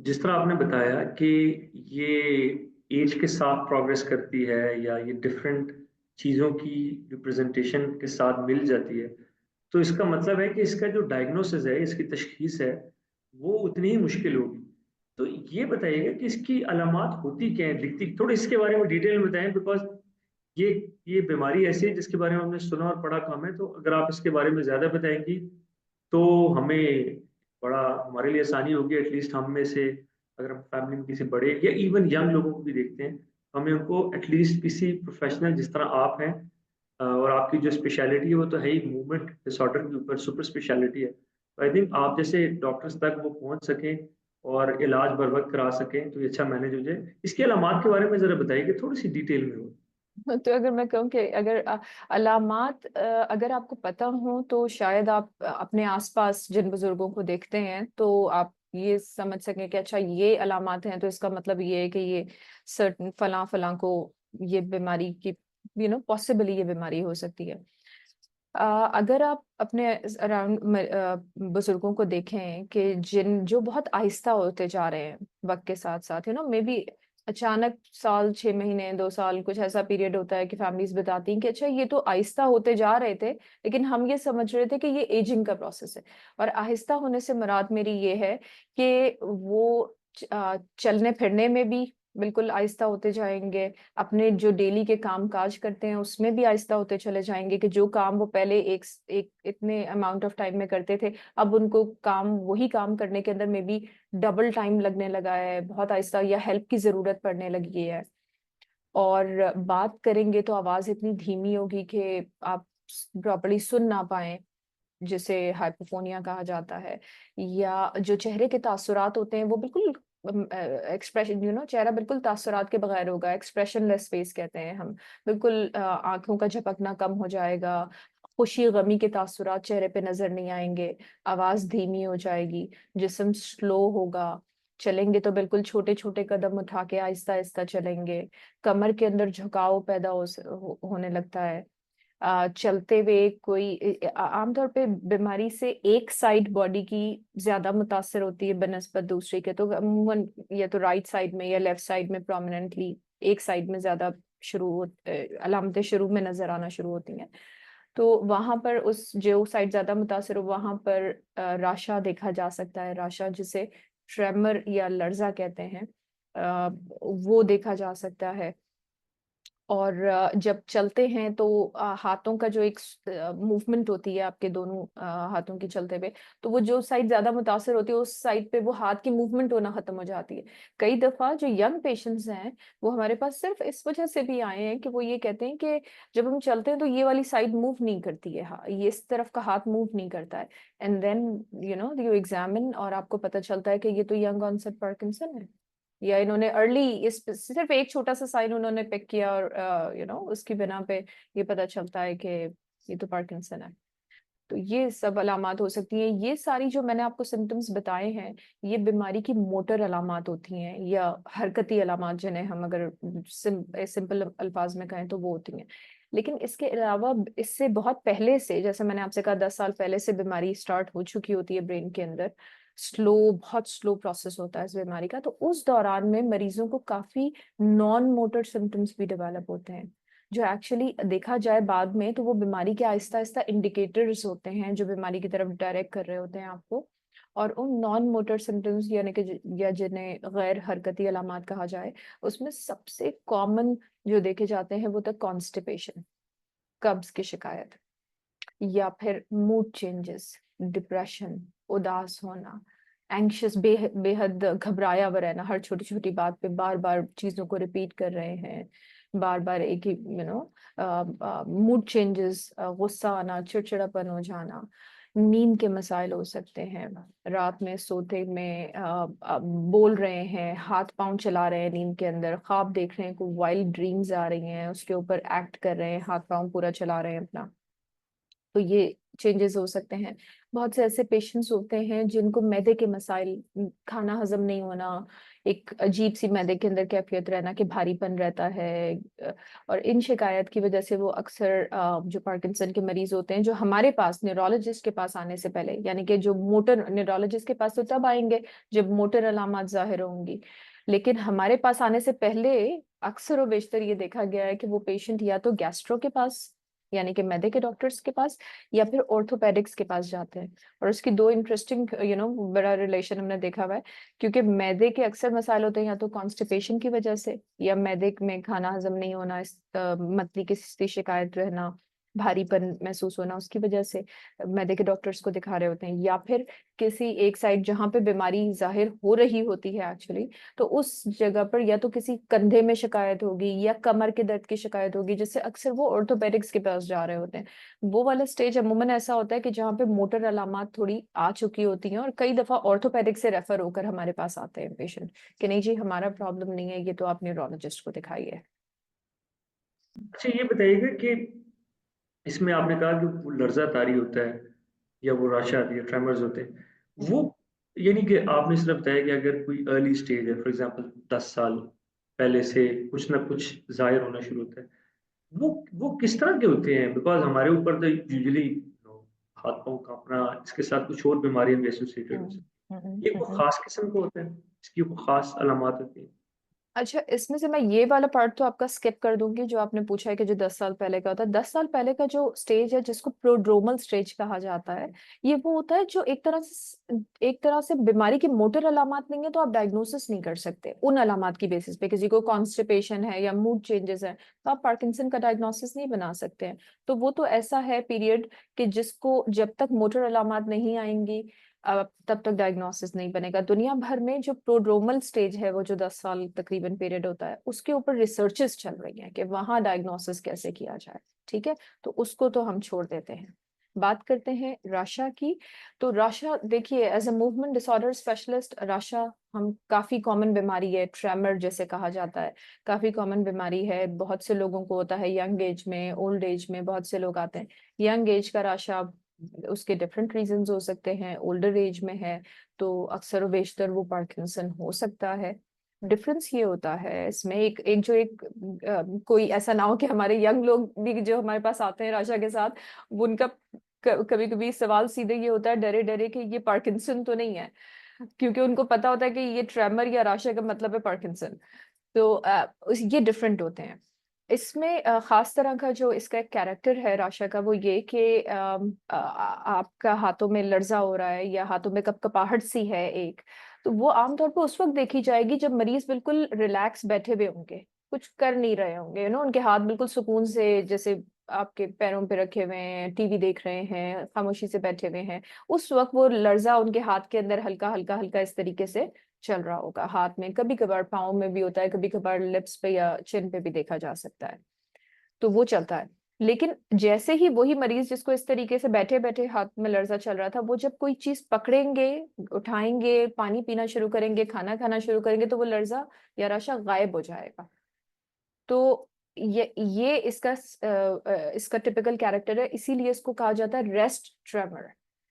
जिस तरह आपने बताया कि ये एज के साथ प्रोग्रेस करती है या ये डिफरेंट चीज़ों की रिप्रेजेंटेशन के साथ मिल जाती है, तो इसका मतलब है कि इसका जो डायग्नोसिस है, इसकी तशखीस है, वो उतनी ही मुश्किल होगी। तो ये बताइएगा कि इसकी अलामात होती क्या हैं, दिखती थोड़ा इसके बारे में डिटेल में बताएं, बिकॉज ये ये बीमारी ऐसी है जिसके बारे में हमने सुना और पढ़ा कम है। तो अगर आप इसके बारे में ज़्यादा बताएंगी तो हमें बड़ा हमारे लिए आसानी होगी। एटलीस्ट हम में से अगर हम फैमिली में किसी बड़े या इवन यंग लोगों को भी देखते हैं, हमें उनको एटलीस्ट किसी प्रोफेशनल जिस तरह आप हैं, और आपकी जो स्पेशलिटी है वो तो है ही मूवमेंट डिसऑर्डर के ऊपर, सुपर स्पेशलिटी है। तो आई थिंक आप जैसे डॉक्टर्स तक वो पहुंच सकें और इलाज बर वक्त करा सकें तो ये अच्छा मैनेज हो जाए। इसके अलामात के बारे में जरा बताइए कि थोड़ी सी डिटेल में हो। तो अगर मैं कहूँ कि अगर अलामात अगर आपको पता हो तो शायद आप अपने आसपास जिन बुजुर्गों को देखते हैं तो आप ये समझ सकें कि अच्छा ये अलामात हैं, तो इसका मतलब ये है कि ये सर्टन फलां फलां को ये बीमारी की पॉसिबली ये बीमारी हो सकती है। अगर आप अपने अराउंड बुजुर्गों को देखें कि जिन जो बहुत आहिस्ता होते जा रहे हैं वक्त के साथ साथ, मे बी अचानक साल 6 महीने 2 साल कुछ ऐसा पीरियड होता है कि फैमिलीज बताती हैं कि अच्छा ये तो आहिस्ता होते जा रहे थे, लेकिन हम ये समझ रहे थे कि ये एजिंग का प्रोसेस है। और आहिस्ता होने से मुराद मेरी ये है कि वो चलने फिरने में भी बिल्कुल आहिस्ता होते जाएंगे, अपने जो डेली के काम काज करते हैं उसमें भी आहिस्ता होते चले जाएंगे, कि जो काम वो पहले एक इतने अमाउंट ऑफ टाइम में करते थे, अब उनको वही काम करने के अंदर में भी डबल टाइम लगने लगा है, बहुत आहिस्ता, या हेल्प की जरूरत पड़ने लगी है। और बात करेंगे तो आवाज इतनी धीमी होगी कि आप प्रॉपर्ली सुन ना पाए, जिसे हाइपोफोनिया कहा जाता है। या जो चेहरे के तासुरात होते हैं वो बिल्कुल एक्सप्रेशन, चेहरा बिल्कुल तासुरात के बगैर होगा, एक्सप्रेशनलेस फेस कहते हैं हम। बिल्कुल आंखों का झपकना कम हो जाएगा, खुशी गमी के तासुरात चेहरे पे नजर नहीं आएंगे, आवाज धीमी हो जाएगी, जिस्म स्लो होगा। चलेंगे तो बिल्कुल छोटे छोटे कदम उठा के आहिस्ता आहिस्ता चलेंगे। कमर के अंदर झुकाव पैदा होने लगता है। चलते हुए कोई आमतौर पे बीमारी से एक साइड बॉडी की ज्यादा मुतासर होती है बनस्बत दूसरे के, तो अमूमन या तो राइट साइड में या लेफ्ट साइड में प्रोमिनेंटली एक साइड में ज्यादा अलामतें शुरू में नजर आना शुरू होती हैं। तो वहां पर उस जो साइड ज्यादा मुतासर हो वहां पर राशा देखा जा सकता है, राशा जिसे ट्रेमर या लर्जा कहते हैं, वो देखा जा सकता है। और जब चलते हैं तो हाथों का जो एक मूवमेंट होती है आपके दोनों हाथों की चलते हुए, तो वो जो साइड ज्यादा मुतासर होती है उस साइड पे वो हाथ की मूवमेंट होना खत्म हो जाती है। कई दफा जो यंग पेशेंट्स हैं वो हमारे पास सिर्फ इस वजह से भी आए हैं कि वो ये कहते हैं कि जब हम चलते हैं तो ये वाली साइड मूव नहीं करती है, हाँ ये इस तरफ का हाथ मूव नहीं करता है। एंड देन यू एग्जामिन और आपको पता चलता है कि ये तो यंग ऑनसेट पार्किंसन है, या इन्होंने अर्ली इस सिर्फ एक छोटा सा साइन उन्होंने पिक किया और उसकी बिना पे ये पता चलता है कि ये तो पार्किंसन है। तो ये सब अलामात हो सकती हैं। ये सारी जो मैंने आपको सिम्टम्स बताए हैं, ये बीमारी की मोटर अलामात होती हैं या हरकती अलामात, जिन्हें हम अगर सिंपल अल्फाज में कहें तो वो होती हैं। लेकिन इसके अलावा इससे बहुत पहले से, जैसे मैंने आपसे कहा 10 साल पहले से बीमारी स्टार्ट हो चुकी होती है ब्रेन के अंदर, स्लो, बहुत स्लो प्रोसेस होता है इस बीमारी का, तो उस दौरान में मरीजों को काफी नॉन मोटर सिम्टम्स भी डेवलप होते हैं, जो एक्चुअली देखा जाए बाद में तो वो बीमारी के आहिस्ता आहिस्ता इंडिकेटर्स होते हैं जो बीमारी की तरफ डायरेक्ट कर रहे होते हैं आपको। और उन नॉन मोटर सिम्टम्स यानी कि या जिन्हें गैर हरकती अलामात कहा जाए, उसमें सबसे कॉमन जो देखे जाते हैं वो तो कॉन्स्टिपेशन, कब्ज की शिकायत, या फिर मूड चेंजेस, डिप्रेशन, उदास होना, एंग्शियस, बेहद घबराया हुआ रहना, हर छोटी छोटी बात पे बार बार चीजों को रिपीट कर रहे हैं, बार बार एक ही मूड चेंजेस, गुस्सा आना, चिड़चिड़ापन हो जाना। नींद के मसाइल हो सकते हैं, रात में सोते में बोल रहे हैं, हाथ पांव चला रहे हैं, नींद के अंदर ख्वाब देख रहे हैं, कोई वाइल्ड ड्रीम्स आ रही हैं, उसके ऊपर एक्ट कर रहे हैं, हाथ पांव पूरा चला रहे हैं अपना। तो ये चेंजेस हो सकते हैं। बहुत से ऐसे पेशेंट्स होते हैं जिनको मैदे के मसाइल, खाना हजम नहीं होना, एक अजीब सी मैदे के अंदर कैफियत रहना कि भारीपन रहता है, अ, और इन शिकायत की वजह से वो अक्सर जो पार्किंसन के मरीज होते हैं जो हमारे पास न्यूरोलॉजिस्ट के पास आने से पहले, यानी कि जो मोटर न्यूरोलॉजिस्ट के पास तो तब आएंगे जब मोटर अलामत जाहिर होंगी, लेकिन हमारे पास आने से पहले अक्सर और बेशतर ये देखा गया है कि वो पेशेंट या तो गैस्ट्रो के पास, यानी कि मैदे के डॉक्टर्स के पास, या फिर ऑर्थोपेडिक्स के पास जाते हैं। और उसकी दो इंटरेस्टिंग बड़ा रिलेशन हमने देखा हुआ है, क्योंकि मैदे के अक्सर मसाइल होते हैं या तो कॉन्स्टिपेशन की वजह से, या मैदे में खाना हजम नहीं होना, मतली की शिकायत रहना, भारीपन महसूस होना, उसकी वजह से मैदे के डॉक्टर्स को दिखा रहे होते हैं, या फिर किसी एक साइड जहाँ पे बीमारी जाहिर हो रही होती है एक्चुअली, तो उस जगह पर या तो किसी कंधे में शिकायत होगी या कमर के दर्द की शिकायत होगी, जिससे अक्सर वो ऑर्थोपेडिक्स के पास जा रहे होते हैं। वो वाला स्टेज अमूमन ऐसा होता है कि जहाँ पे मोटर अलामत थोड़ी आ चुकी होती हैं, और कई दफा ऑर्थोपेडिक से रेफर होकर हमारे पास आते हैं पेशेंट कि नहीं जी हमारा प्रॉब्लम नहीं है, ये तो आप न्यूरोलॉजिस्ट को दिखाइए। अच्छा ये बताइएगा कि इसमें आपने कहा कि वो लर्जा तारी होता है या वो राशा आती है, ट्रेमर्स होते हैं, हम्म, वो यानी कि आपने सिर्फ बताया कि अगर कोई अर्ली स्टेज है, फॉर एग्जांपल 10 साल पहले से कुछ ना कुछ जाहिर होना शुरू होता है, वो किस तरह के होते हैं? बिकॉज हमारे ऊपर तो यूजुअली हाथ पांव कांपना, इसके साथ कुछ और बीमारियां भी एसोसिएटेड हो हम्म, सकती हैं। ये कोई खास किस्म का होता है, इसकी कोई खास अलामत होती है? अच्छा, इसमें से मैं ये वाला पार्ट तो आपका स्किप कर दूंगी जो आपने पूछा है कि जो 10 साल पहले का होता है। 10 साल पहले का जो स्टेज है जिसको प्रोड्रोमल स्टेज कहा जाता है, ये वो होता है जो एक तरह से बीमारी की मोटर अलामत नहीं है तो आप डायग्नोसिस नहीं कर सकते उन अलामत की बेसिस पे। किसी को कॉन्स्टिपेशन है या मूड चेंजेस है तो आप पार्किंसन का डायग्नोसिस नहीं बना सकते हैं। तो वो तो ऐसा है पीरियड कि जिसको जब तक मोटर अलामत नहीं आएंगी तब तक डायग्नोसिस नहीं बनेगा। दुनिया भर में जो प्रोड्रोमल स्टेज है, वो जो 10 साल तकरीबन पीरियड होता है, उसके ऊपर रिसर्चेस चल रही हैं कि वहां डायग्नोसिस कैसे किया जाए। ठीक है, तो उसको तो हम छोड़ देते हैं। बात करते हैं राशा की। तो राशा देखिए, as a movement disorder specialist, Rasha हम काफी कॉमन बीमारी है, ट्रेमर जैसे कहा जाता है, काफी कॉमन बीमारी है। बहुत से लोगों को होता है, यंग एज में, ओल्ड एज में बहुत से लोग आते हैं। यंग एज का राशा, उसके डिफरेंट रीजंस हो सकते हैं। ओल्डर एज में है तो अक्सर व बेशतर वो पार्किंसन हो सकता है। डिफरेंस ये होता है इसमें, कोई ऐसा ना हो कि हमारे यंग लोग भी जो हमारे पास आते हैं राशा के साथ, वो उनका कभी कभी सवाल सीधे ये होता है डरे डरे कि ये पार्किंसन तो नहीं है, क्योंकि उनको पता होता है कि ये ट्रेमर या राशा का मतलब है पार्किंसन। तो ये डिफरेंट होते हैं। इसमें खास तरह का जो इसका एक कैरेक्टर है राशा का, वो ये कि आपका हाथों में लर्जा हो रहा है या हाथों में कपकपाहट सी है एक, तो वो आमतौर पर उस वक्त देखी जाएगी जब मरीज बिल्कुल रिलैक्स बैठे हुए होंगे, कुछ कर नहीं रहे होंगे, उनके हाथ बिल्कुल सुकून से जैसे आपके पैरों पे रखे हुए हैं, टीवी देख रहे हैं, खामोशी से बैठे हुए हैं। उस वक्त वो लर्जा उनके हाथ के अंदर हल्का हल्का हल्का इस तरीके से चल रहा होगा। हाथ में, कभी कभार पाँव में भी होता है, कभी कभार लिप्स पे या चिन पे भी देखा जा सकता है, तो वो चलता है। लेकिन जैसे ही वही मरीज जिसको इस तरीके से बैठे बैठे हाथ में लर्जा चल रहा था, वो जब कोई चीज पकड़ेंगे, उठाएंगे, पानी पीना शुरू करेंगे, खाना खाना शुरू करेंगे, तो वो लर्जा या राशा गायब हो जाएगा। तो ये इसका टिपिकल कैरेक्टर है, इसीलिए इसको कहा जाता है रेस्ट ट्रेमर।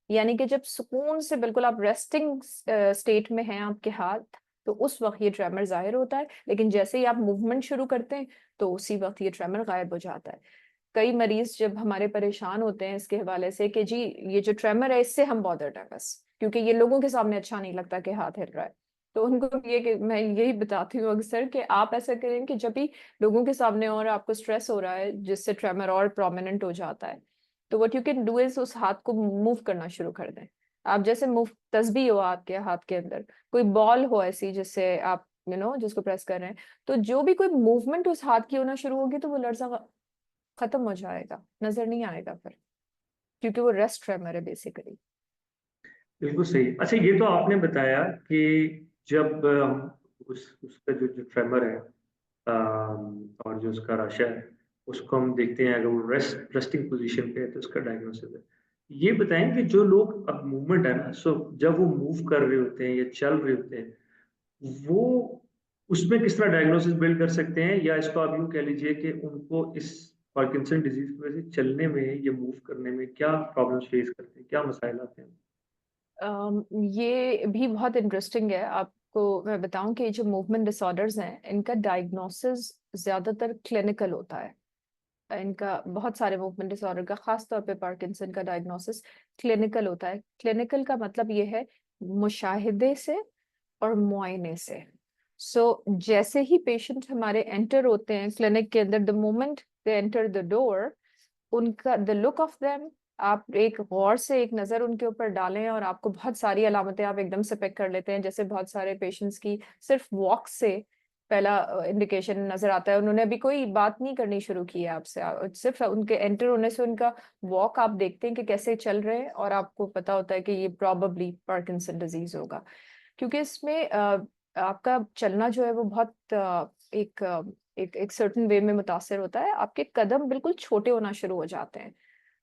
यानी कि जब सुकून से बिल्कुल आप रेस्टिंग स्टेट में हैं आपके हाथ, तो उस वक्त ये ट्रेमर जाहिर होता है। लेकिन जैसे ही आप मूवमेंट शुरू करते हैं तो उसी वक्त ये ट्रेमर गायब हो जाता है। कई मरीज जब हमारे परेशान होते हैं इसके हवाले से कि जी ये जो ट्रेमर है इससे हम बॉदर्ड है बस, क्योंकि ये लोगों के सामने अच्छा नहीं लगता कि हाथ हिल रहा है, तो उनको ये कि मैं यही बताती हूँ अक्सर कि आप ऐसा करें कि जब भी लोगों के सामने और आपको स्ट्रेस हो रहा है जिससे ट्रेमर और प्रोमिनेंट हो जाता है, तो what you can do is उस हाथ को मूव करना शुरू कर दें। आप जैसे मूव, तस्बीह हो आपके हाथ के अंदर, कोई बॉल हो ऐसी जिससे आप जिसको प्रेस कर रहे हैं, तो जो भी कोई मूवमेंट उस हाथ की होना शुरू होगी तो वो लर्जा खत्म हो जाएगा, नजर नहीं आएगा फिर, क्योंकि वो रेस्ट ट्रेमर है बेसिकली। बिल्कुल सही। अच्छा ये तो आपने बताया कि जब उसका जो ट्रेमर है, और जो उसका राशा है, उसको हम देखते हैं, अगर वो रेस्टिंग पोजीशन पे है तो उसका डायग्नोसिस है। ये बताएं कि जो लोग अब मूवमेंट है ना, सो जब वो मूव कर रहे होते हैं या चल रहे होते हैं, वो उसमें किस तरह डायग्नोसिस बिल्ड कर सकते हैं, या इसको आप यूं कह लीजिए कि उनको इस पार्किंसन डिजीज की वजह से चलने में या मूव करने में क्या प्रॉब्लम्स फेस करते हैं, क्या मसाइल आते हैं? ये भी बहुत इंटरेस्टिंग है। आपको मैं बताऊं कि जो मूवमेंट डिसऑर्डर्स हैं इनका डायग्नोसिस ज्यादातर क्लिनिकल होता है। इनका बहुत सारे मूवमेंट डिसऑर्डर का, खास तौर पे पार्किंसन का डायग्नोसिस क्लिनिकल होता है। क्लिनिकल का मतलब ये है मुशाहिदे से और मुआयने से। जैसे ही पेशेंट हमारे एंटर होते हैं क्लिनिक के अंदर, the moment they enter the door, उनका द लुक ऑफ देम, आप एक गौर से एक नजर उनके ऊपर डालें और आपको बहुत सारी अलामतें आप एकदम से पिक कर लेते हैं। जैसे बहुत सारे पेशेंट्स की सिर्फ वॉक से पहला इंडिकेशन नजर आता है। उन्होंने अभी कोई बात नहीं करनी शुरू की है आपसे, सिर्फ उनके एंटर होने से उनका वॉक आप देखते हैं कि कैसे चल रहे हैं, और आपको पता होता है कि ये प्रॉबेबली पार्किंसन डिजीज होगा। क्योंकि इसमें आपका चलना जो है वो बहुत एक सर्टेन वे में मुतासर होता है। आपके कदम बिल्कुल छोटे होना शुरू हो जाते हैं,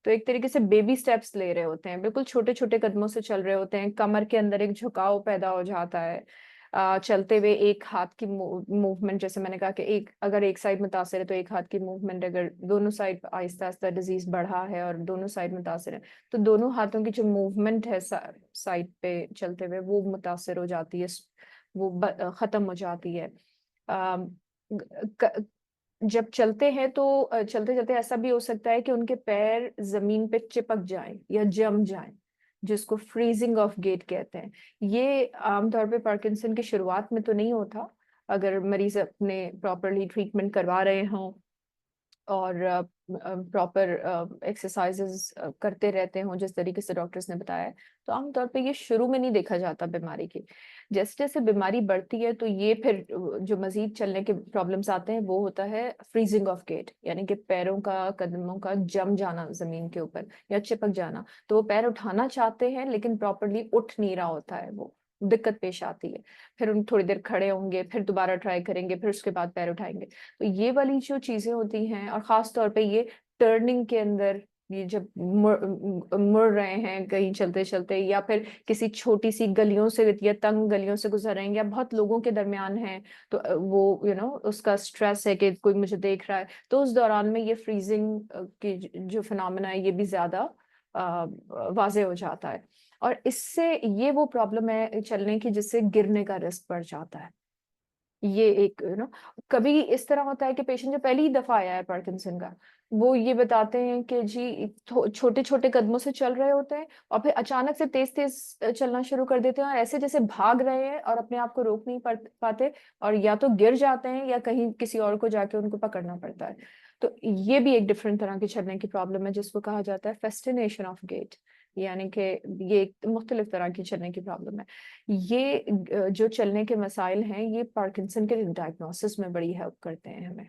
तो एक तरीके से बेबी स्टेप्स ले रहे होते हैं, बिल्कुल छोटे छोटे कदमों से चल रहे होते हैं। कमर के अंदर एक झुकाव पैदा हो जाता है। चलते हुए एक हाथ की मूवमेंट, जैसे मैंने कहा कि एक अगर एक साइड मुतासर है तो एक हाथ की मूवमेंट, अगर दोनों साइड आहिस्ता आहिस्ता डिजीज बढ़ा है और दोनों साइड मुतासर है तो दोनों हाथों की जो मूवमेंट है साइड पे चलते हुए वो मुतासर हो जाती है, वो खत्म हो जाती है। अम, जब चलते हैं तो चलते चलते ऐसा भी हो सकता है कि उनके पैर जमीन पे चिपक जाएं या जम जाएं, जिसको फ्रीजिंग ऑफ गेट कहते हैं। ये आमतौर पे पार्किंसन की शुरुआत में तो नहीं होता, अगर मरीज अपने प्रॉपरली ट्रीटमेंट करवा रहे हों और प्रॉपर एक्सरसाइजेस करते रहते हों जिस तरीके से डॉक्टर्स ने बताया है, तो आमतौर पे ये शुरू में नहीं देखा जाता बीमारी की। जैसे जैसे बीमारी बढ़ती है तो ये फिर जो मजीद चलने के प्रॉब्लम्स आते हैं वो होता है फ्रीजिंग ऑफ गेट, यानी कि पैरों का, कदमों का जम जाना जमीन के ऊपर या चिपक जाना। तो वो पैर उठाना चाहते हैं लेकिन प्रॉपरली उठ नहीं रहा होता है, वो दिक्कत पेश आती है। फिर उन थोड़ी देर खड़े होंगे, फिर दोबारा ट्राई करेंगे, फिर उसके बाद पैर उठाएंगे। तो ये वाली जो चीजें होती हैं, और खास तौर पे ये टर्निंग के अंदर, ये जब मुड़ रहे हैं कहीं चलते चलते, या फिर किसी छोटी सी गलियों से या तंग गलियों से गुजर रहे हैं या बहुत लोगों के दरमियान हैं, तो वो उसका स्ट्रेस है कि कोई मुझे देख रहा है, तो उस दौरान में ये फ्रीजिंग की जो फिनोमेना है ये भी ज्यादा वाजे हो जाता है। और इससे ये वो प्रॉब्लम है चलने की जिससे गिरने का रिस्क बढ़ जाता है। ये एक कभी इस तरह होता है कि पेशेंट जो पहली दफा आया है पार्किंसन का, वो ये बताते हैं कि जी छोटे छोटे कदमों से चल रहे होते हैं और फिर अचानक से तेज तेज चलना शुरू कर देते हैं, और ऐसे जैसे भाग रहे हैं और अपने आप को रोक नहीं पाते, और या तो गिर जाते हैं या कहीं किसी और को जाके उनको पकड़ना पड़ता है। तो ये भी एक डिफरेंट तरह की चलने की प्रॉब्लम है जिसको कहा जाता है फेस्टिनेशन ऑफ गेट, यानी कि ये एक मुख्तलिफ तरह की चलने की प्रॉब्लम है। ये जो चलने के मसाइल हैं ये पार्किंसन के डायग्नोसिस में बड़ी हेल्प करते हैं हमें।